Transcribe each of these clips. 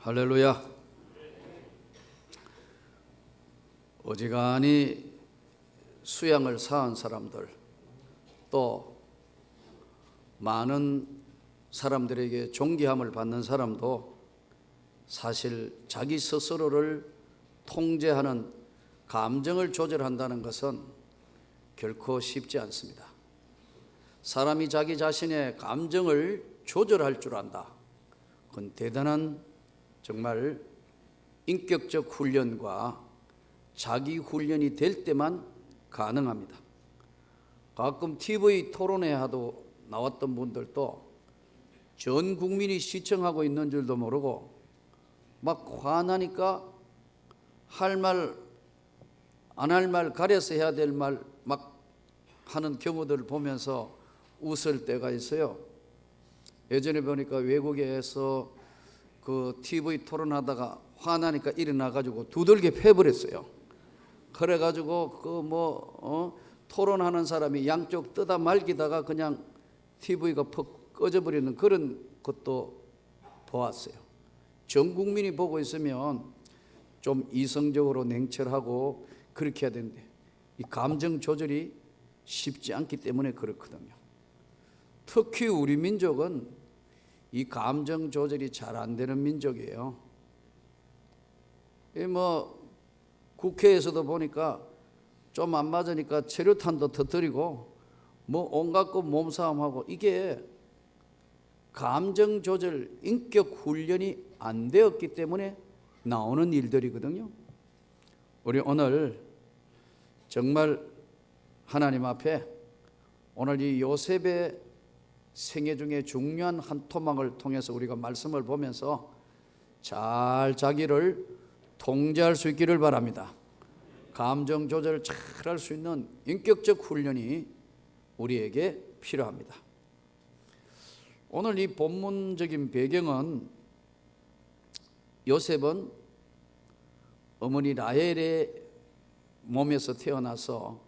할렐루야. 어지간히 수양을 사한 사람들, 또 많은 사람들에게 존귀함을 받는 사람도 사실 자기 스스로를 통제하는 감정을 조절한다는 것은 결코 쉽지 않습니다. 사람이 자기 자신의 감정을 조절할 줄 안다. 그건 대단한 정말 인격적 훈련과 자기 훈련이 될 때만 가능합니다. 가끔 TV 토론회에도 나왔던 분들도 전 국민이 시청하고 있는 줄도 모르고 막 화나니까 할 말, 안 할 말 가려서 해야 될 말 막 하는 경우들을 보면서 웃을 때가 있어요. 예전에 보니까 외국에서 그 TV 토론하다가 화나니까 일어나가지고 두들겨 패버렸어요. 그래가지고 토론하는 사람이 양쪽 뜯어 말기다가 그냥 TV가 퍽 꺼져버리는 그런 것도 보았어요. 전 국민이 보고 있으면 좀 이성적으로 냉철하고 그렇게 해야 되는데 이 감정 조절이 쉽지 않기 때문에 그렇거든요. 특히 우리 민족은 이 감정 조절이 잘 안 되는 민족이에요. 국회에서도 보니까 좀 안 맞으니까 체류탄도 터뜨리고 온갖 것 몸싸움하고, 이게 감정 조절, 인격 훈련이 안 되었기 때문에 나오는 일들이거든요. 우리 오늘 정말 하나님 앞에 오늘 이 요셉의 생애 중에 중요한 한 토막을 통해서 우리가 말씀을 보면서 잘 자기를 통제할 수 있기를 바랍니다. 감정 조절을 잘 할 수 있는 인격적 훈련이 우리에게 필요합니다. 오늘 이 본문적인 배경은 요셉은 어머니 라헬의 몸에서 태어나서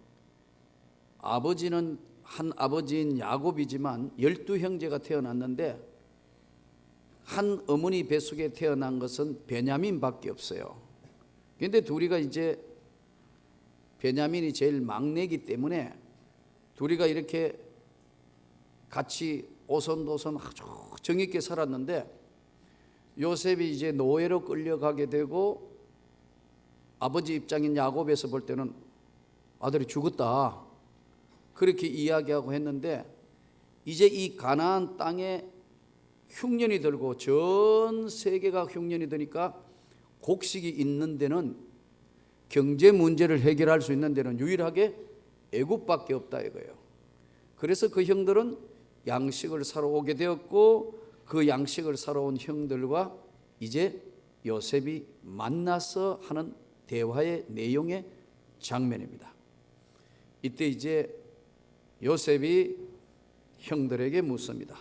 아버지는 한 아버지인 야곱이지만 12형제가 태어났는데 한 어머니 뱃속에 태어난 것은 베냐민밖에 없어요. 그런데 둘이가 이제 베냐민이 제일 막내이기 때문에 둘이가 이렇게 같이 오손도손 아주 정있게 살았는데 요셉이 이제 노예로 끌려가게 되고 아버지 입장인 야곱에서 볼 때는 아들이 죽었다 그렇게 이야기하고 했는데, 이제 이 가나안 땅에 흉년이 들고 전 세계가 흉년이 드니까 곡식이 있는 데는, 경제 문제를 해결할 수 있는 데는 유일하게 애굽밖에 없다 이거예요. 그래서 그 형들은 양식을 사러 오게 되었고, 그 양식을 사러 온 형들과 이제 요셉이 만나서 하는 대화의 내용의 장면입니다. 이때 이제 요셉이 형들에게 묻습니다.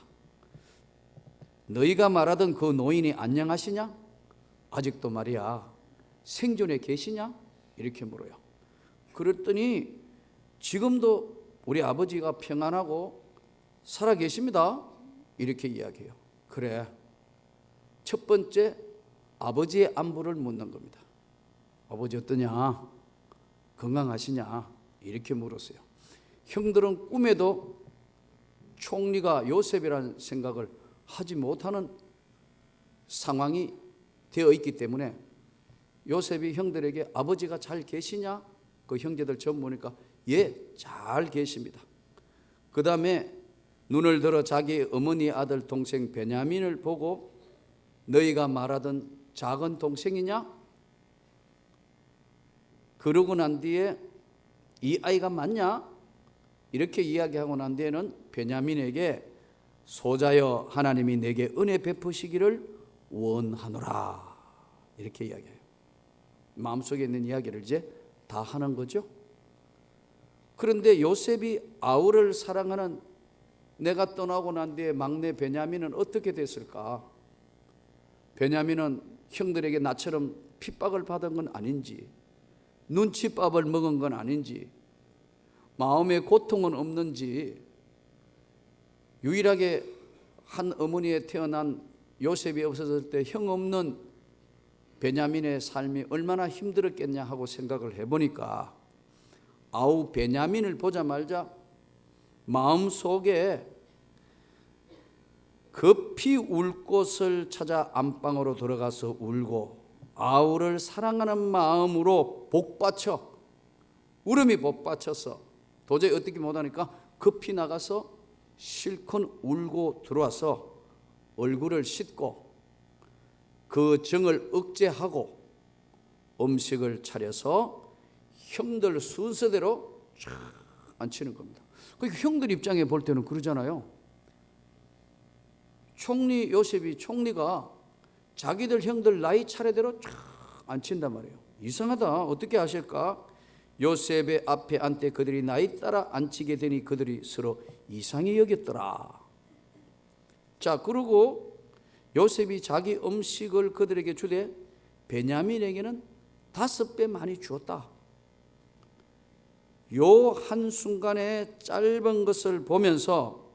너희가 말하던 그 노인이 안녕하시냐? 아직도 말이야 생존에 계시냐? 이렇게 물어요. 그랬더니 지금도 우리 아버지가 평안하고 살아 계십니다 이렇게 이야기해요. 그래, 첫 번째 아버지의 안부를 묻는 겁니다. 아버지 어떠냐? 건강하시냐? 이렇게 물었어요. 형들은 꿈에도 총리가 요셉이라는 생각을 하지 못하는 상황이 되어 있기 때문에 요셉이 형들에게 아버지가 잘 계시냐? 그 형제들 처음 보니까 예, 잘 계십니다. 그 다음에 눈을 들어 자기 어머니 아들 동생 베냐민을 보고 너희가 말하던 작은 동생이냐? 그러고 난 뒤에 이 아이가 맞냐? 이렇게 이야기하고 난 뒤에는 베냐민에게 소자여 하나님이 내게 은혜 베푸시기를 원하노라 이렇게 이야기해요. 마음속에 있는 이야기를 이제 다 하는 거죠. 그런데 요셉이 아우를 사랑하는 내가 떠나고 난 뒤에 막내 베냐민은 어떻게 됐을까? 베냐민은 형들에게 나처럼 핍박을 받은 건 아닌지, 눈칫밥을 먹은 건 아닌지, 마음의 고통은 없는지, 유일하게 한 어머니에 태어난 요셉이 없어졌을 때 형 없는 베냐민의 삶이 얼마나 힘들었겠냐 하고 생각을 해보니까 아우 베냐민을 보자마자 마음속에 급히 울 곳을 찾아 안방으로 들어가서 울고 아우를 사랑하는 마음으로 복받쳐 울음이 복받쳐서 도저히 어떻게 못하니까 급히 나가서 실컷 울고 들어와서 얼굴을 씻고 그 정을 억제하고 음식을 차려서 형들 순서대로 쫙 앉히는 겁니다. 그 형들 입장에 볼 때는 그러잖아요. 총리 요셉이 총리가 자기들 형들 나이 차례대로 쫙 앉힌단 말이에요. 이상하다. 어떻게 하실까? 요셉의 앞에 앉되 그들이 나이 따라 앉히게 되니 그들이 서로 이상히 여겼더라. 자, 그리고 요셉이 자기 음식을 그들에게 주되 베냐민에게는 5배 많이 주었다. 요 한순간의 짧은 것을 보면서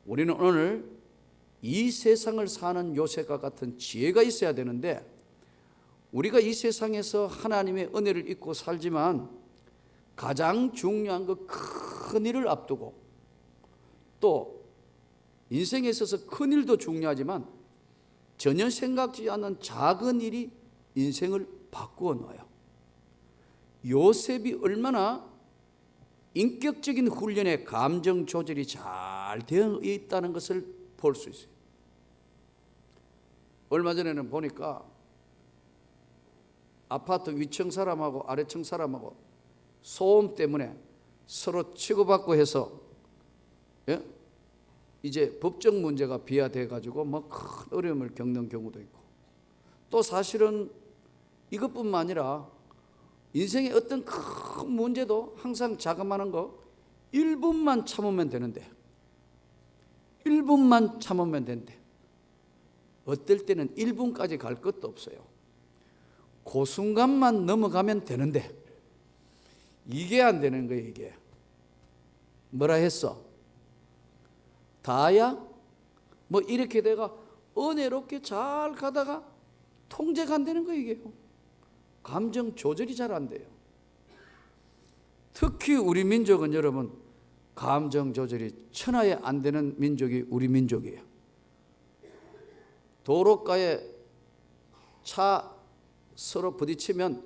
우리는 오늘 이 세상을 사는 요셉과 같은 지혜가 있어야 되는데, 우리가 이 세상에서 하나님의 은혜를 잊고 살지만 가장 중요한 그 큰 일을 앞두고, 또 인생에 있어서 큰 일도 중요하지만 전혀 생각지 않는 작은 일이 인생을 바꾸어 놔요. 요셉이 얼마나 인격적인 훈련에 감정 조절이 잘 되어 있다는 것을 볼 수 있어요. 얼마 전에는 보니까 아파트 위층 사람하고 아래층 사람하고 소음 때문에 서로 치고받고 해서 이제 법적 문제가 비화돼 가지고 뭐 큰 어려움을 겪는 경우도 있고, 또 사실은 이것뿐만 아니라 인생의 어떤 큰 문제도 항상 자그마한 거 1분만 참으면 되는데, 1분만 참으면 되는데 어떨 때는 1분까지 갈 것도 없어요. 그 순간만 넘어가면 되는데 이게 안 되는 거예요. 이게 뭐라 했어? 다야? 뭐 이렇게 내가 은혜롭게 잘 가다가 통제가 안 되는 거예요. 이게 감정 조절이 잘 안 돼요. 특히 우리 민족은 여러분 감정 조절이 천하에 안 되는 민족이 우리 민족이에요. 도로가에 차 서로 부딪히면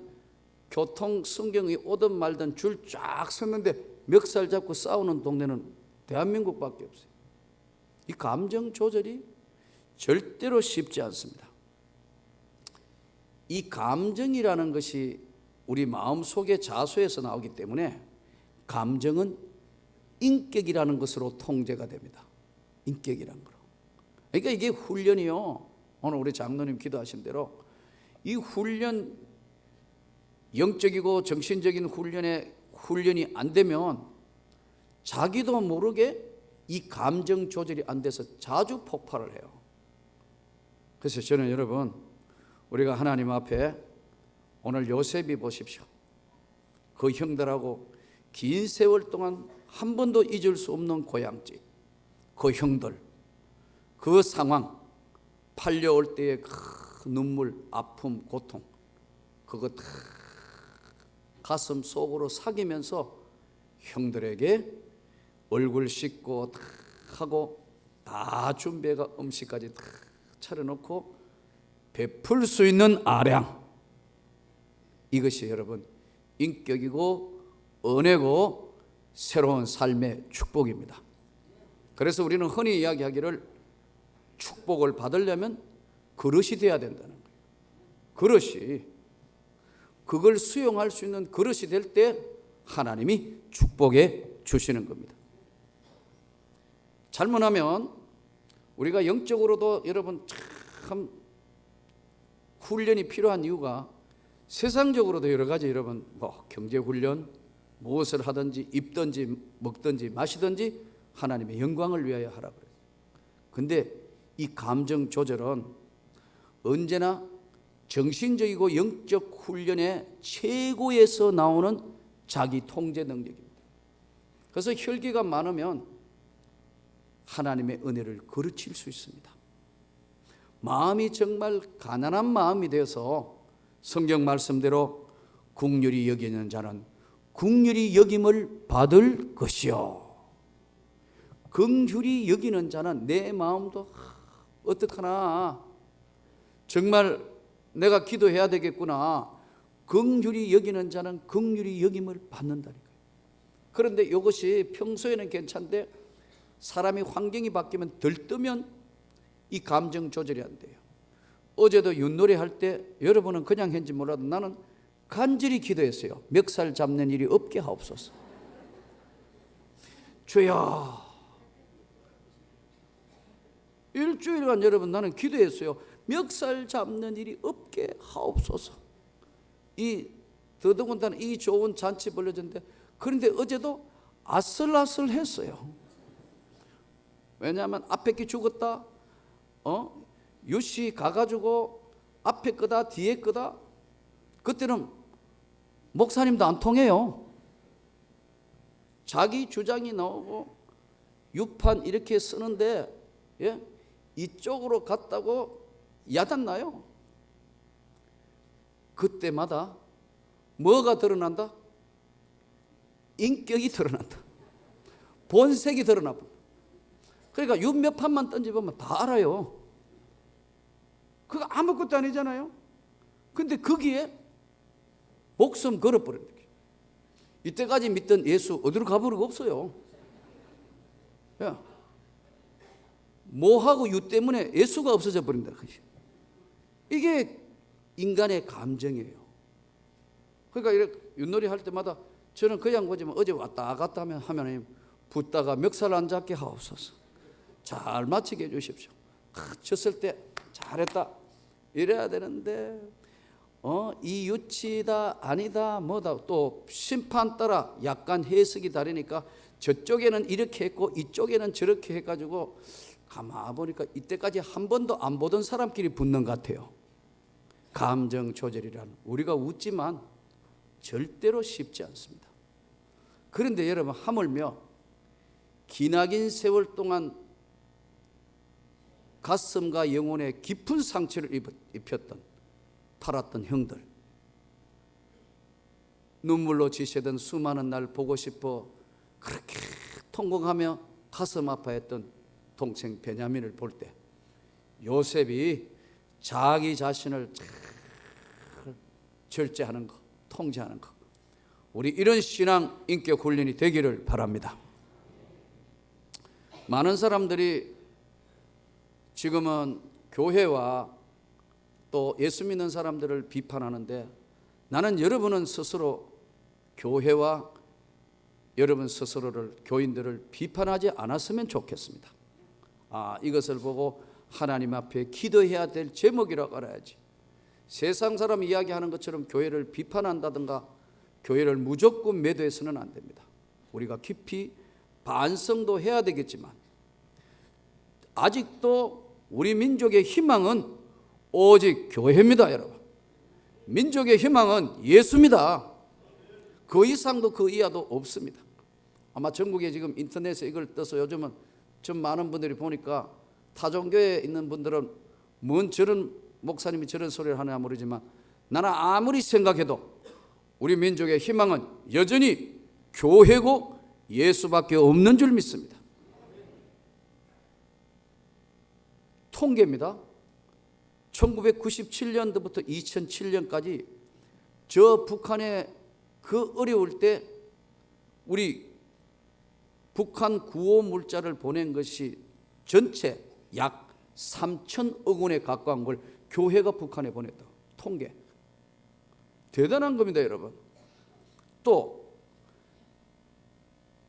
교통 성경이 오든 말든 줄 쫙 섰는데 멱살 잡고 싸우는 동네는 대한민국밖에 없어요. 이 감정 조절이 절대로 쉽지 않습니다. 이 감정이라는 것이 우리 마음속의 자소에서 나오기 때문에 감정은 인격이라는 것으로 통제가 됩니다. 인격이라는 거로. 그러니까 이게 훈련이요. 오늘 우리 장로님 기도하신 대로 이 훈련, 영적이고 정신적인 훈련이 안 되면 자기도 모르게 이 감정 조절이 안 돼서 자주 폭발을 해요. 그래서 저는 여러분, 우리가 하나님 앞에 오늘 요셉이 보십시오. 그 형들하고 긴 세월 동안 한 번도 잊을 수 없는 고향집, 그 형들, 그 상황, 팔려올 때의 그 눈물, 아픔, 고통, 그거 다 가슴 속으로 사기면서 형들에게 얼굴 씻고 다 하고 다 준비해가 음식까지 다 차려놓고 베풀 수 있는 아량, 이것이 여러분 인격이고 은혜고 새로운 삶의 축복입니다. 그래서 우리는 흔히 이야기하기를 축복을 받으려면 그릇이 돼야 된다는 거예요. 그릇이, 그걸 수용할 수 있는 그릇이 될 때 하나님이 축복해 주시는 겁니다. 잘못하면 우리가 영적으로도 여러분 참 훈련이 필요한 이유가 세상적으로도 여러 가지 여러분 뭐 경제 훈련, 무엇을 하든지 입든지 먹든지 마시든지 하나님의 영광을 위하여 하라 그래요. 근데 이 감정 조절은 언제나 정신적이고 영적 훈련의 최고에서 나오는 자기 통제 능력입니다. 그래서 혈기가 많으면 하나님의 은혜를 거르칠 수 있습니다. 마음이 정말 가난한 마음이 되어서 성경 말씀대로 긍휼히 여기는 자는 긍휼히 여김을 받을 것이요. 긍휼히 여기는 자는 내 마음도 어떡하나, 정말 내가 기도해야 되겠구나. 긍휼히 여기는 자는 긍휼히 여김을 받는다니까요. 그런데 이것이 평소에는 괜찮은데 사람이 환경이 바뀌면 들뜨면 이 감정 조절이 안 돼요. 어제도 윷놀이 할 때 여러분은 그냥 했는지 몰라도 나는 간절히 기도했어요. 멱살 잡는 일이 없게 하옵소서. 주여, 일주일간 여러분 나는 기도했어요. 멱살 잡는 일이 없게 하옵소서. 이 더더군다나 이 좋은 잔치 벌려졌는데, 그런데 어제도 아슬아슬했어요. 왜냐하면 앞에 게 죽었다, 유씨 가가지고 앞에 거다 뒤에 거다. 그때는 목사님도 안 통해요. 자기 주장이 나오고 유판 이렇게 쓰는데, 예? 이쪽으로 갔다고 야단나요. 그때마다 뭐가 드러난다? 인격이 드러난다. 본색이 드러나. 그러니까 윷 몇 판만 던져보면 다 알아요. 그거 아무것도 아니잖아요. 근데 거기에 목숨 걸어버린 거예요. 이때까지 믿던 예수 어디로 가버리고 없어요. 야, 뭐하고 유 때문에 예수가 없어져 버린다. 이게 인간의 감정이에요. 그러니까 이렇게 윷놀이 할 때마다 저는 그냥 보지만 어제 왔다 갔다 하면 붙다가 멱살 안 잡게 하옵소서. 잘 마치게 해주십시오. 쳤을 때 잘했다 이래야 되는데 이 유치다 아니다 뭐다 또 심판 따라 약간 해석이 다르니까 저쪽에는 이렇게 했고 이쪽에는 저렇게 해가지고 가만 보니까 이때까지 한 번도 안 보던 사람끼리 붙는 것 같아요. 감정 조절이란 우리가 웃지만 절대로 쉽지 않습니다. 그런데 여러분, 하물며 기나긴 세월 동안 가슴과 영혼에 깊은 상처를 입혔던 팔았던 형들, 눈물로 지새던 수많은 날 보고 싶어 그렇게 통곡하며 가슴 아파했던 동생 베냐민을 볼 때 요셉이 자기 자신을 잘 절제하는 것, 통제하는 것, 우리 이런 신앙 인격 훈련이 되기를 바랍니다. 많은 사람들이 지금은 교회와 또 예수 믿는 사람들을 비판하는데, 나는 여러분은 스스로 교회와 여러분 스스로를, 교인들을 비판하지 않았으면 좋겠습니다. 이것을 보고 하나님 앞에 기도해야 될 제목이라고 알아야지. 세상 사람 이야기하는 것처럼 교회를 비판한다든가 교회를 무조건 매도해서는 안 됩니다. 우리가 깊이 반성도 해야 되겠지만 아직도 우리 민족의 희망은 오직 교회입니다. 여러분, 민족의 희망은 예수입니다. 그 이상도 그 이하도 없습니다. 아마 전국에 지금 인터넷에 이걸 떠서 요즘은 좀 많은 분들이 보니까 타종교에 있는 분들은 뭔 저런 목사님이 저런 소리를 하나 모르지만, 나는 아무리 생각해도 우리 민족의 희망은 여전히 교회고 예수밖에 없는 줄 믿습니다. 통계입니다. 1997년도부터 2007년까지 저 북한에 그 어려울 때 우리 북한 구호 물자를 보낸 것이 전체 약 3천억 원에 가까운 걸 교회가 북한에 보냈다. 통계. 대단한 겁니다, 여러분. 또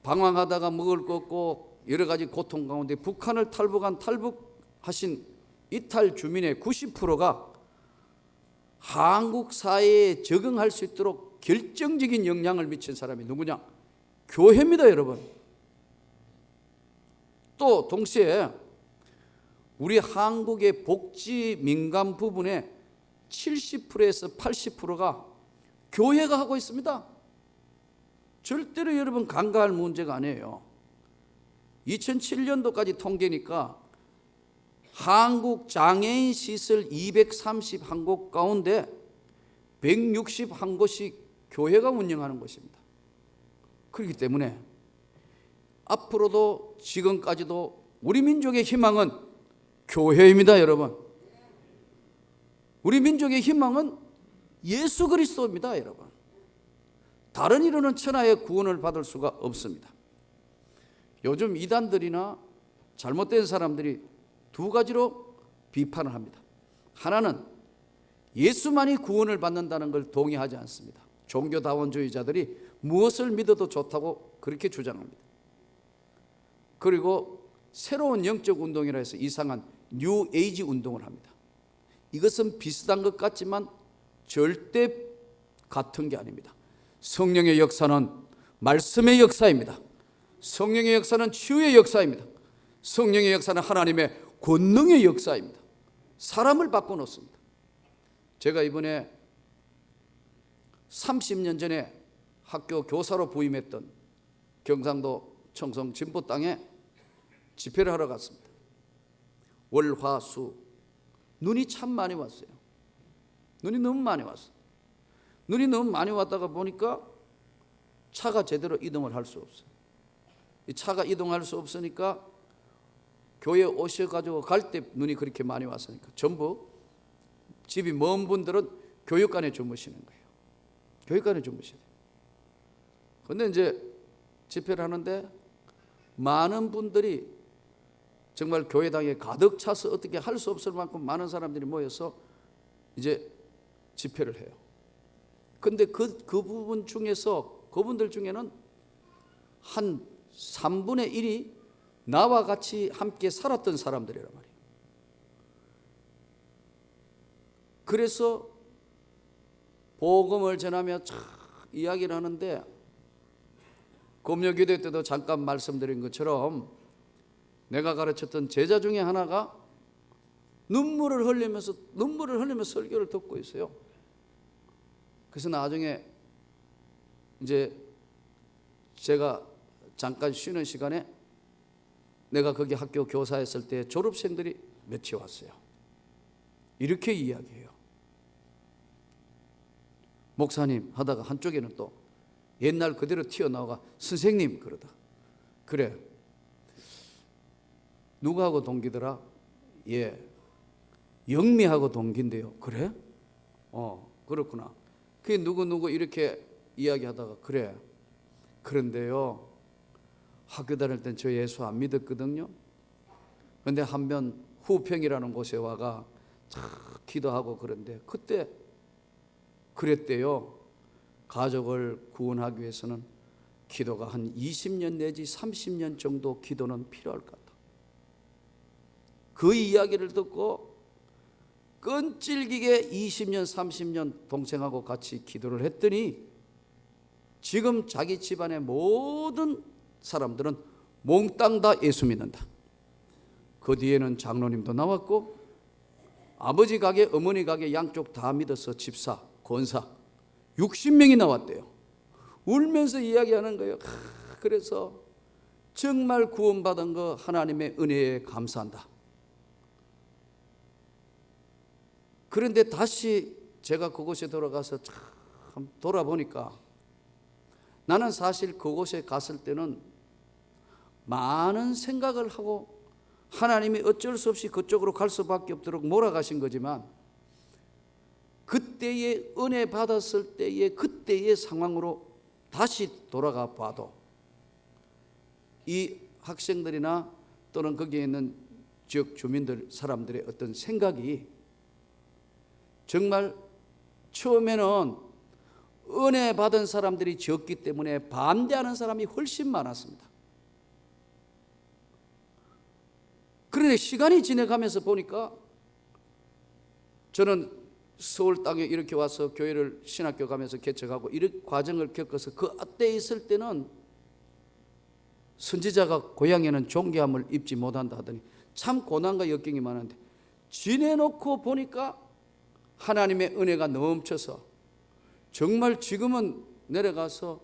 방황하다가 먹을 거 없고 여러 가지 고통 가운데 북한을 탈북하신 이탈 주민의 90%가 한국 사회에 적응할 수 있도록 결정적인 영향을 미친 사람이 누구냐? 교회입니다, 여러분. 또 동시에 우리 한국의 복지 민간 부분의 70%에서 80%가 교회가 하고 있습니다. 절대로 여러분 간과할 문제가 아니에요. 2007년도까지 통계니까 한국 장애인 시설 231곳 가운데 161곳이 교회가 운영하는 곳입니다. 그렇기 때문에 앞으로도 지금까지도 우리 민족의 희망은 교회입니다, 여러분. 우리 민족의 희망은 예수 그리스도입니다, 여러분. 다른 이로는 천하의 구원을 받을 수가 없습니다. 요즘 이단들이나 잘못된 사람들이 두 가지로 비판을 합니다. 하나는 예수만이 구원을 받는다는 걸 동의하지 않습니다. 종교다원주의자들이 무엇을 믿어도 좋다고 그렇게 주장합니다. 그리고 새로운 영적 운동이라 해서 이상한 뉴 에이지 운동을 합니다. 이것은 비슷한 것 같지만 절대 같은 게 아닙니다. 성령의 역사는 말씀의 역사입니다. 성령의 역사는 치유의 역사입니다. 성령의 역사는 하나님의 권능의 역사입니다. 사람을 바꿔놓습니다. 제가 이번에 30년 전에 학교 교사로 부임했던 경상도 청송 진보 땅에 집회를 하러 갔습니다. 월, 화, 수 눈이 참 많이 왔어요. 눈이 너무 많이 왔어요. 눈이 너무 많이 왔다가 보니까 차가 제대로 이동을 할 수 없어요. 이 차가 이동할 수 없으니까 교회 오셔가지고 갈 때 눈이 그렇게 많이 왔으니까 전부 집이 먼 분들은 교육관에 주무시는 거예요. 교육관에 주무시는. 그런데 이제 집회를 하는데 많은 분들이 정말 교회당에 가득 차서 어떻게 할 수 없을 만큼 많은 사람들이 모여서 이제 집회를 해요. 근데 그 부분 중에서 그분들 중에는 한 3분의 1이 나와 같이 함께 살았던 사람들이란 말이에요. 그래서 복음을 전하며 이야기를 하는데 금요기도 때도 잠깐 말씀드린 것처럼 내가 가르쳤던 제자 중에 하나가 눈물을 흘리면서 설교를 듣고 있어요. 그래서 나중에 이제 제가 잠깐 쉬는 시간에 내가 거기 학교 교사했을 때 졸업생들이 몇이 왔어요. 이렇게 이야기해요. 목사님 하다가 한쪽에는 또 옛날 그대로 튀어나와가 선생님 그러다. 그래. 누구하고 동기더라? 예. 영미하고 동기인데요. 그래? 그렇구나. 그게 누구 이렇게 이야기하다가 그래. 그런데요. 학교 다닐 땐 저 예수 안 믿었거든요. 그런데 한편 후평이라는 곳에 와가 기도하고 그런데 그때 그랬대요. 가족을 구원하기 위해서는 기도가 한 20년 내지 30년 정도 기도는 필요할 것 같다. 그 이야기를 듣고 끈질기게 20년 30년 동생하고 같이 기도를 했더니 지금 자기 집안의 모든 사람들은 몽땅 다 예수 믿는다. 그 뒤에는 장로님도 나왔고 아버지 가게 어머니 가게 양쪽 다 믿어서 집사 권사 60명이 나왔대요. 울면서 이야기하는 거예요. 그래서 정말 구원받은 거 하나님의 은혜에 감사한다. 그런데 다시 제가 그곳에 돌아가서 참 돌아보니까 나는 사실 그곳에 갔을 때는 많은 생각을 하고 하나님이 어쩔 수 없이 그쪽으로 갈 수밖에 없도록 몰아가신 거지만 그때의 은혜 받았을 때의 그때의 상황으로 다시 돌아가 봐도 이 학생들이나 또는 거기에 있는 지역 주민들 사람들의 어떤 생각이 정말 처음에는 은혜 받은 사람들이 적기 때문에 반대하는 사람이 훨씬 많았습니다. 그런데 시간이 지나가면서 보니까 저는 서울 땅에 이렇게 와서 교회를 신학교 가면서 개척하고 이런 과정을 겪어서 그 때에 있을 때는 선지자가 고향에는 존귀함을 입지 못한다 하더니 참 고난과 역경이 많은데 지내놓고 보니까 하나님의 은혜가 넘쳐서 정말 지금은 내려가서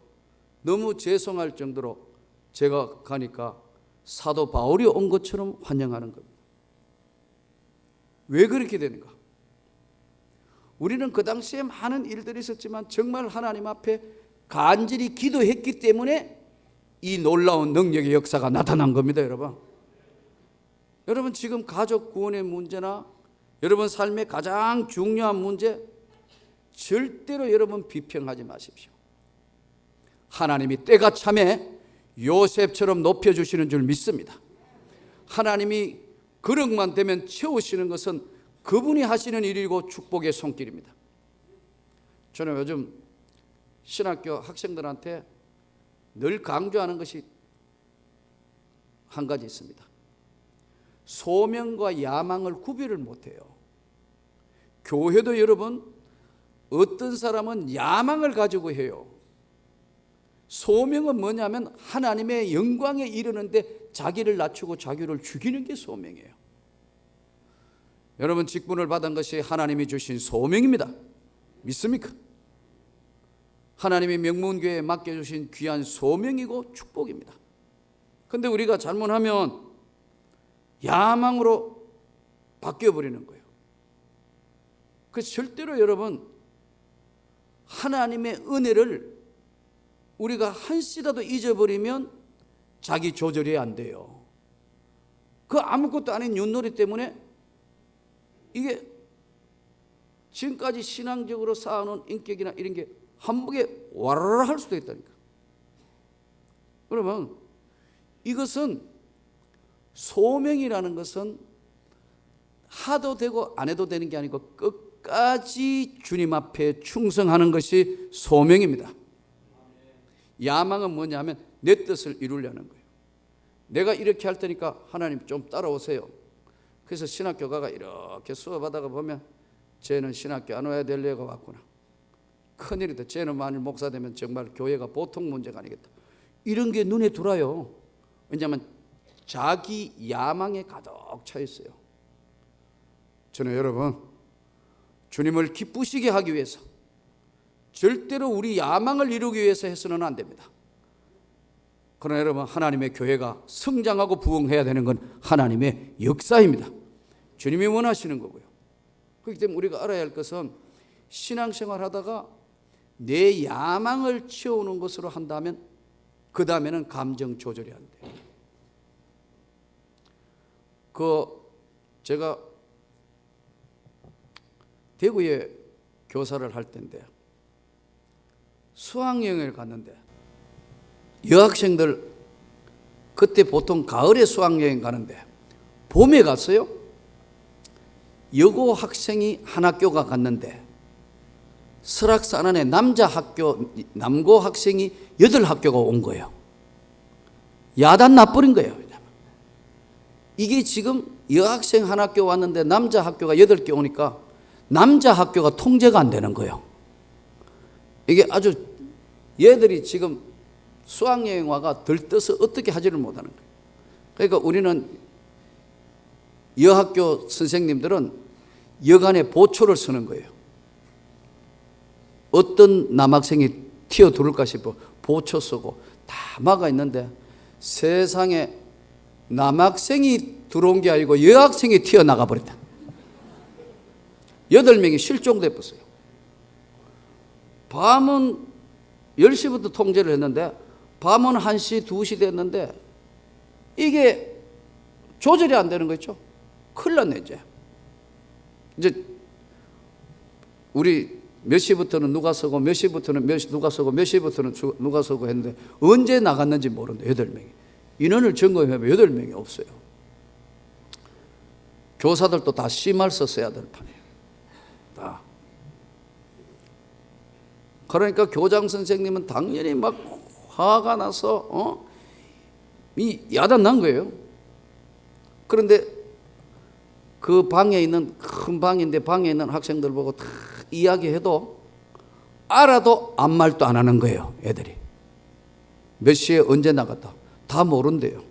너무 죄송할 정도로 제가 가니까 사도 바울이 온 것처럼 환영하는 겁니다. 왜 그렇게 되는가? 우리는 그 당시에 많은 일들이 있었지만 정말 하나님 앞에 간절히 기도했기 때문에 이 놀라운 능력의 역사가 나타난 겁니다. 여러분 지금 가족 구원의 문제나 여러분 삶의 가장 중요한 문제, 절대로 여러분 비평하지 마십시오. 하나님이 때가 참에 요셉처럼 높여주시는 줄 믿습니다. 하나님이 그릇만 되면 채우시는 것은 그분이 하시는 일이고 축복의 손길입니다. 저는 요즘 신학교 학생들한테 늘 강조하는 것이 한 가지 있습니다. 소명과 야망을 구별을 못해요. 교회도 여러분 어떤 사람은 야망을 가지고 해요. 소명은 뭐냐면 하나님의 영광에 이르는데 자기를 낮추고 자기를 죽이는 게 소명이에요. 여러분 직분을 받은 것이 하나님이 주신 소명입니다. 믿습니까? 하나님이 명문교회에 맡겨주신 귀한 소명이고 축복입니다. 그런데 우리가 잘못하면 야망으로 바뀌어버리는 거예요. 그래서 절대로 여러분 하나님의 은혜를 우리가 한시라도 잊어버리면 자기 조절이 안 돼요. 그 아무것도 아닌 윷놀이 때문에 이게 지금까지 신앙적으로 쌓아놓은 인격이나 이런 게 한복에 와라라 할 수도 있다니까. 그러면 이것은 소명이라는 것은 하도 되고 안 해도 되는 게 아니고 끝까지 주님 앞에 충성하는 것이 소명입니다. 야망은 뭐냐면 내 뜻을 이루려는 거예요. 내가 이렇게 할 테니까 하나님 좀 따라오세요. 그래서 신학교 가가 이렇게 수업하다가 보면 쟤는 신학교 안 와야 될 애가 왔구나. 큰일이다. 쟤는 만일 목사 되면 정말 교회가 보통 문제가 아니겠다. 이런 게 눈에 들어요. 왜냐하면 자기 야망에 가득 차 있어요. 저는 여러분 주님을 기쁘시게 하기 위해서 절대로 우리 야망을 이루기 위해서 해서는 안 됩니다. 그러나 여러분 하나님의 교회가 성장하고 부흥해야 되는 건 하나님의 역사입니다. 주님이 원하시는 거고요. 그렇기 때문에 우리가 알아야 할 것은 신앙생활 하다가 내 야망을 채우는 것으로 한다면 그 다음에는 감정 조절이 안 돼요. 제가 대구에 교사를 할 때인데 수학여행을 갔는데 여학생들 그때 보통 가을에 수학여행 가는데 봄에 갔어요. 여고 학생이 한 학교가 갔는데 설악산 안에 남고 학생이 8학교가 온 거예요. 야단 나버린 거예요. 이게 지금 여학생 한 학교 왔는데 남자 학교가 8개 오니까 남자 학교가 통제가 안 되는 거예요. 이게 아주 얘들이 지금 수학여행 와가 들떠서 어떻게 하지를 못하는 거예요. 그러니까 우리는 여학교 선생님들은 여간에 보초를 쓰는 거예요. 어떤 남학생이 튀어들어올까 싶어 보초 쓰고 다 막아 있는데 세상에 남학생이 들어온 게 아니고 여학생이 튀어나가 버렸다. 8명이 실종돼 버렸어요. 밤은 10시부터 통제를 했는데 밤은 1시, 2시 됐는데 이게 조절이 안 되는 거죠. 큰일 났네 이제 우리 몇 시부터는 누가 서고 몇 시부터는 누가 서고 몇 시부터는 누가 서고 했는데 언제 나갔는지 모르는데 8명이. 인원을 점검해보면 8명이 없어요. 교사들도 다 심할 썼어야 될 판이에요. 다. 그러니까 교장 선생님은 당연히 막 화가 나서 이 야단 난 거예요. 그런데 그 방에 있는 큰 방인데 방에 있는 학생들 보고 다 이야기해도 알아도 아무 말도 안 하는 거예요. 애들이 몇 시에 언제 나갔다 다 모른대요.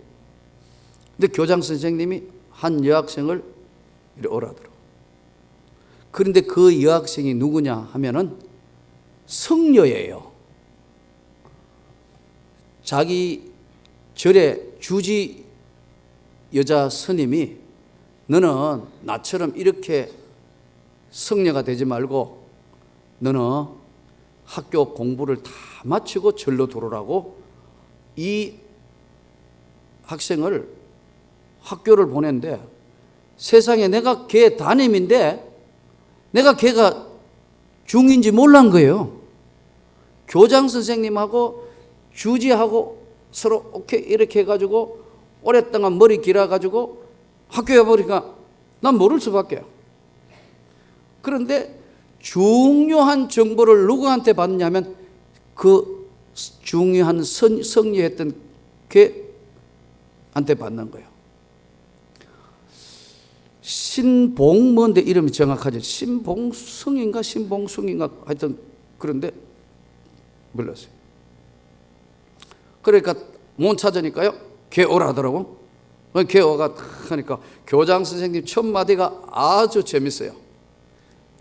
근데 교장 선생님이 한 여학생을 이렇게 오라더라고. 그런데 그 여학생이 누구냐 하면은 성녀예요. 자기 절에 주지 여자 스님이 너는 나처럼 이렇게 성녀가 되지 말고 너는 학교 공부를 다 마치고 절로 들어오라고 이 학생을 학교를 보낸데, 세상에 내가 걔 담임인데 내가 걔가 중인지 몰란 거예요. 교장 선생님하고 주지하고 서로 오케이 이렇게 해가지고 오랫동안 머리 길어가지고 학교에 보니까 난 모를 수밖에. 그런데 중요한 정보를 누구한테 받느냐면 그 중요한 성리했던 걔한테 받는 거예요. 신봉뭔데 이름이 정확하지, 신봉성인가 신봉숭인가 하여튼 그런데 몰랐어요. 그러니까 못 찾으니까요, 걔 오라 하더라고. 걔 오가 하니까 교장 선생님 첫 마디가 아주 재밌어요.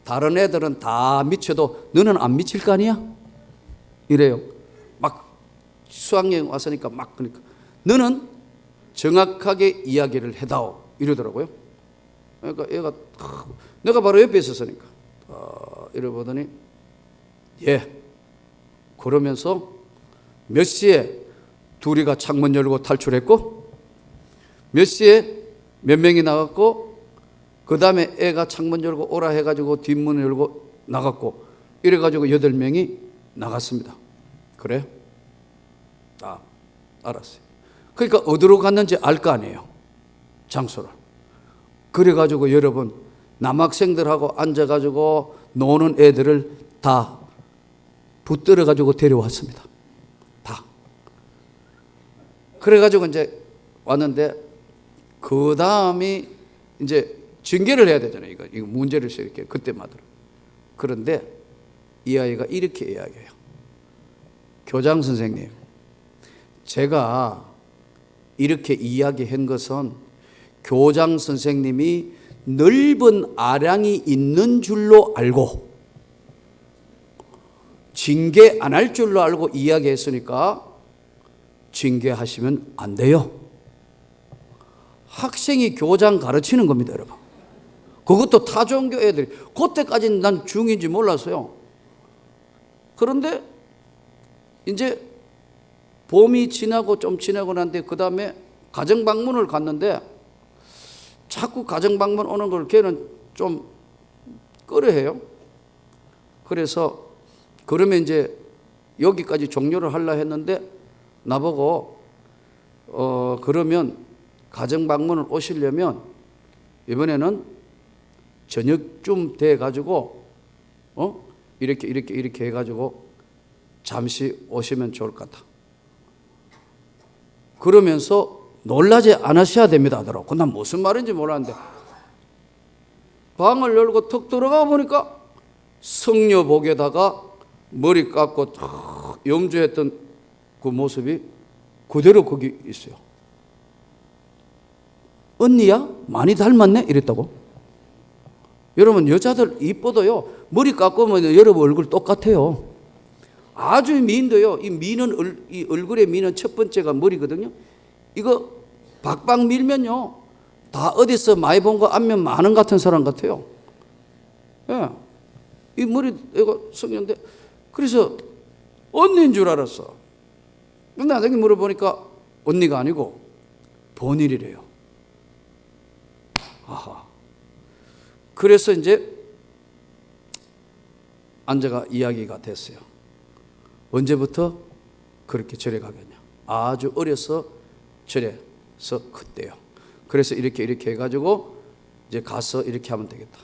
다른 애들은 다 미쳐도 너는 안 미칠 거 아니야? 이래요. 막 수학여행 왔으니까 막 그러니까 너는 정확하게 이야기를 해다오 이러더라고요. 그러니까 얘가 내가 바로 옆에 있었으니까 이러보더니 예, 그러면서 몇 시에 둘이가 창문 열고 탈출했고 몇 시에 몇 명이 나갔고 그 다음에 애가 창문 열고 오라 해가지고 뒷문 열고 나갔고 이래가지고 8명이 나갔습니다. 그래? 알았어요. 그러니까 어디로 갔는지 알 거 아니에요, 장소를. 그래가지고 여러분 남학생들하고 앉아가지고 노는 애들을 다 붙들어가지고 데려왔습니다. 다. 그래가지고 이제 왔는데 그 다음이 이제 징계를 해야 되잖아요. 이거 문제를 이렇게 그때마다. 그런데 이 아이가 이렇게 이야기해요. 교장 선생님, 제가 이렇게 이야기한 것은 교장 선생님이 넓은 아량이 있는 줄로 알고 징계 안 할 줄로 알고 이야기했으니까 징계하시면 안 돼요. 학생이 교장 가르치는 겁니다, 여러분. 그것도 타종교 애들이. 그때까지는 난 중인지 몰랐어요. 그런데 이제 봄이 지나고 좀 지나고 난데 그 다음에 가정방문을 갔는데 자꾸 가정방문 오는 걸 걔는 좀 꺼려해요. 그래서 그러면 이제 여기까지 종료를 하려 했는데 나보고 그러면 가정방문을 오시려면 이번에는 저녁쯤 돼가지고 이렇게 해가지고 잠시 오시면 좋을 것 같다. 그러면서 놀라지 않으셔야 됩니다 하더라고. 난 무슨 말인지 몰랐는데 방을 열고 턱 들어가 보니까 성녀복에다가 머리 깎고 탁 염주했던 그 모습이 그대로 거기 있어요. 언니야? 많이 닮았네? 이랬다고. 여러분 여자들 이뻐도요 머리 깎고 면 여러분 얼굴 똑같아요. 아주 미인도요, 이 얼굴의 미는 첫 번째가 머리거든요. 이거 박박 밀면요 다 어디서 많이 본 거 안면 많은 같은 사람 같아요. 예, 이 머리 이거 성인데 그래서 언니인 줄 알았어. 근데 나중에 물어보니까 언니가 아니고 본일이래요. 아하. 그래서 이제 앉아가 이야기가 됐어요. 언제부터 그렇게 절에 가겠냐. 아주 어려서 절에서 컸대요. 그래서 이렇게 해가지고 이제 가서 이렇게 하면 되겠다.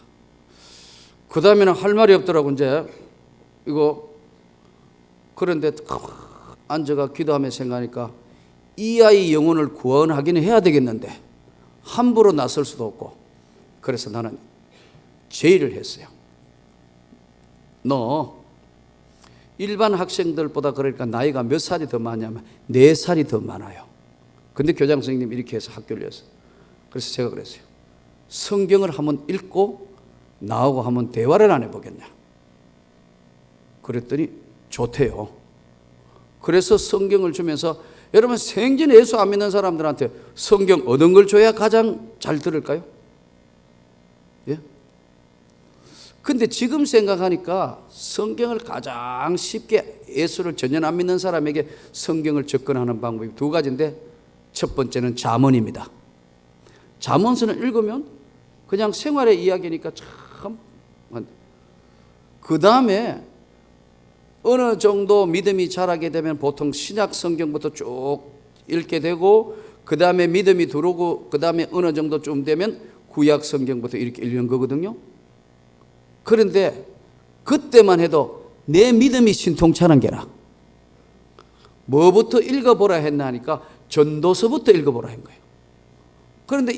그 다음에는 할 말이 없더라고. 이제 이거 그런데 앉아가 기도하며 생각하니까 이 아이 영혼을 구원하기는 해야 되겠는데 함부로 나설 수도 없고 그래서 나는 제의를 했어요. 너 일반 학생들보다 그러니까 나이가 몇 살이 더 많냐면 4살이 더 많아요. 근데 교장 선생님이 이렇게 해서 학교를 했어요. 그래서 제가 그랬어요. 성경을 한번 읽고 나하고 한번 대화를 안 해보겠냐. 그랬더니 좋대요. 그래서 성경을 주면서 여러분 생전 예수 안 믿는 사람들한테 성경 어떤 걸 줘야 가장 잘 들을까요? 예? 근데 지금 생각하니까 성경을 가장 쉽게 예수를 전혀 안 믿는 사람에게 성경을 접근하는 방법이 두 가지인데, 첫 번째는 잠언입니다. 잠언서는 읽으면 그냥 생활의 이야기니까 참, 그 다음에 어느 정도 믿음이 자라게 되면 보통 신약 성경부터 쭉 읽게 되고, 그 다음에 믿음이 들어오고, 그 다음에 어느 정도 좀 되면 구약 성경부터 이렇게 읽는 거거든요. 그런데 그때만 해도 내 믿음이 신통찮은 게라. 뭐부터 읽어보라 했나 하니까 전도서부터 읽어보라 한 거예요. 그런데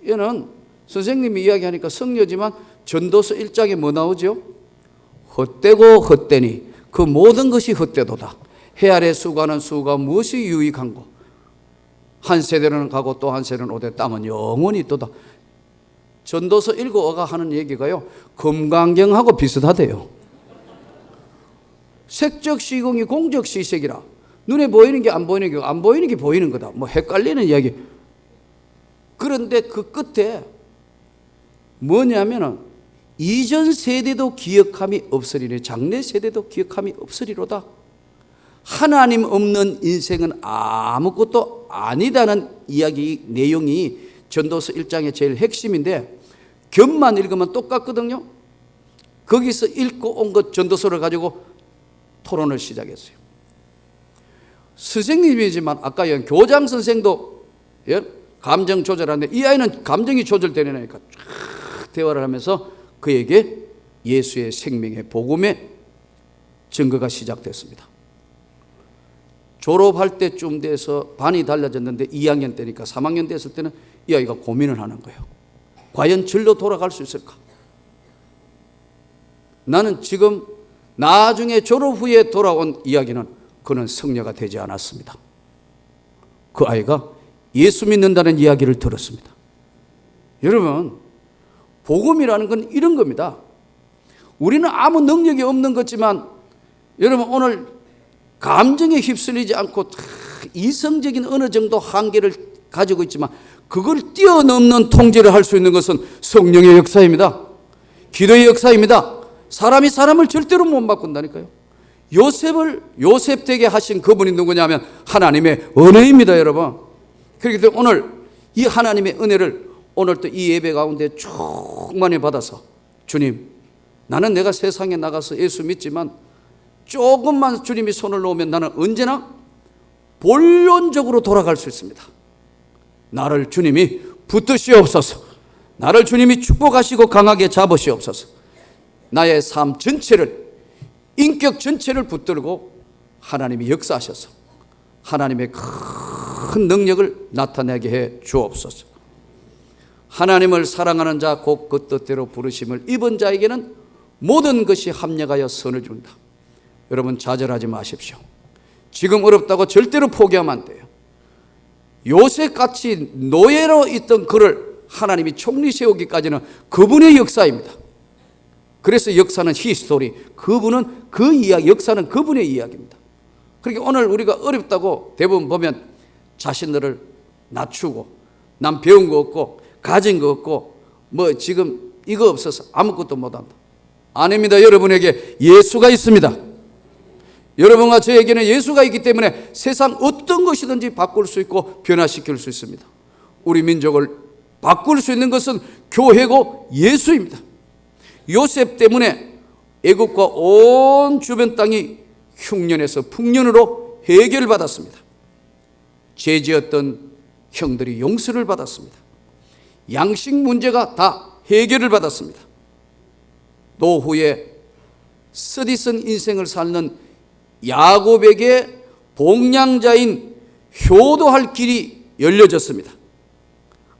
얘는 선생님이 이야기하니까 성녀지만 전도서 1장에 뭐 나오죠? 헛되고 헛되니 그 모든 것이 헛되도다. 해 아래 수고하는 수가 무엇이 유익한고, 한 세대는 가고 또 한 세대는 오되 땀은 영원히 있도다. 전도서 읽어가 하는 얘기가요, 금강경하고 비슷하대요. 색적 시공이 공적 시색이라. 눈에 보이는 게 안 보이는 게, 안 보이는 게 보이는 거다. 뭐 헷갈리는 이야기. 그런데 그 끝에 뭐냐면은 이전 세대도 기억함이 없으리니 장래 세대도 기억함이 없으리로다. 하나님 없는 인생은 아무것도 아니다는 이야기 내용이 전도서 1장의 제일 핵심인데, 겹만 읽으면 똑같거든요. 거기서 읽고 온 것 전도서를 가지고 토론을 시작했어요. 선생님이지만 아까 교장 선생도 감정 조절하는데, 이 아이는 감정이 조절되는 애니까 쫙 대화를 하면서 그에게 예수의 생명의 복음의 증거가 시작됐습니다. 졸업할 때쯤 돼서 반이 달라졌는데 2학년 때니까 3학년 됐을 때는 이 아이가 고민을 하는 거예요. 과연 절로 돌아갈 수 있을까? 나는 지금 나중에 졸업 후에 돌아온 이야기는 그는 성녀가 되지 않았습니다. 그 아이가 예수 믿는다는 이야기를 들었습니다. 여러분, 복음이라는 건 이런 겁니다. 우리는 아무 능력이 없는 거지만, 여러분 오늘 감정에 휩쓸리지 않고 이성적인 어느 정도 한계를 가지고 있지만 그걸 뛰어넘는 통제를 할 수 있는 것은 성령의 역사입니다. 기도의 역사입니다. 사람이 사람을 절대로 못 바꾼다니까요. 요셉 되게 하신 그분이 누구냐면 하나님의 은혜입니다, 여러분. 그렇기 때문에 오늘 이 하나님의 은혜를 오늘 또 이 예배 가운데 충만히 받아서, 주님, 나는 내가 세상에 나가서 예수 믿지만 조금만 주님이 손을 놓으면 나는 언제나 본론적으로 돌아갈 수 있습니다. 나를 주님이 붙드시옵소서. 나를 주님이 축복하시고 강하게 잡으시옵소서. 나의 삶 전체를, 인격 전체를 붙들고 하나님이 역사하셔서 하나님의 큰 능력을 나타내게 해 주옵소서. 하나님을 사랑하는 자 곧 그 뜻대로 부르심을 입은 자에게는 모든 것이 합력하여 선을 준다. 여러분 좌절하지 마십시오. 지금 어렵다고 절대로 포기하면 안 돼요. 요셉같이 노예로 있던 그를 하나님이 총리 세우기까지는 그분의 역사입니다. 그래서 역사는 히스토리, 그분은 그 이야기, 역사는 그분의 이야기입니다. 그러니까 오늘 우리가 어렵다고 대부분 보면 자신들을 낮추고, 난 배운 거 없고 가진 거 없고 뭐 지금 이거 없어서 아무것도 못한다. 아닙니다. 여러분에게 예수가 있습니다. 여러분과 저에게는 예수가 있기 때문에 세상 어떤 것이든지 바꿀 수 있고 변화시킬 수 있습니다. 우리 민족을 바꿀 수 있는 것은 교회고 예수입니다. 요셉 때문에 애국과 온 주변 땅이 흉년에서 풍년으로 해결받았습니다. 죄지었던 형들이 용서를 받았습니다. 양식 문제가 다 해결을 받았습니다. 노후에 쓰디쓴 인생을 사는 야곱에게 복량자인 효도할 길이 열려졌습니다.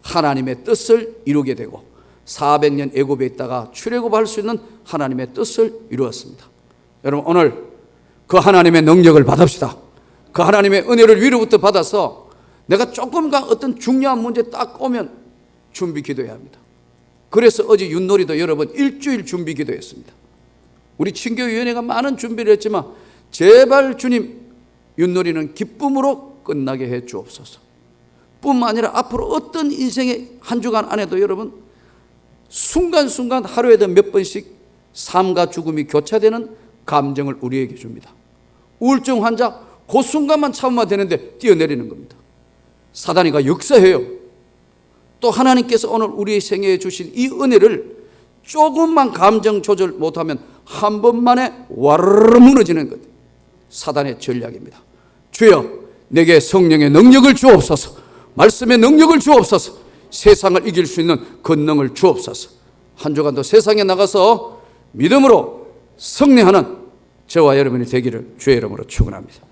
하나님의 뜻을 이루게 되고 400년 애굽에 있다가 출애굽할 수 있는 하나님의 뜻을 이루었습니다. 여러분 오늘 그 하나님의 능력을 받읍시다. 그 하나님의 은혜를 위로부터 받아서 내가 조금간 어떤 중요한 문제 딱 오면 준비 기도해야 합니다. 그래서 어제 윷놀이도 여러분 일주일 준비 기도했습니다. 우리 친교위원회가 많은 준비를 했지만 제발 주님 윷놀이는 기쁨으로 끝나게 해 주옵소서. 뿐만 아니라 앞으로 어떤 인생의 한 주간 안에도 여러분 순간순간 하루에도 몇 번씩 삶과 죽음이 교차되는 감정을 우리에게 줍니다. 우울증 환자 그 순간만 참으면 되는데 뛰어내리는 겁니다. 사단이가 역사해요. 또 하나님께서 오늘 우리의 생애에 주신 이 은혜를 조금만 감정 조절 못하면 한 번만에 와르르 무너지는 것. 사단의 전략입니다. 주여, 내게 성령의 능력을 주옵소서. 말씀의 능력을 주옵소서. 세상을 이길 수 있는 권능을 주옵소서. 한 주간도 세상에 나가서 믿음으로 승리하는 저와 여러분이 되기를 주의 이름으로 축원합니다.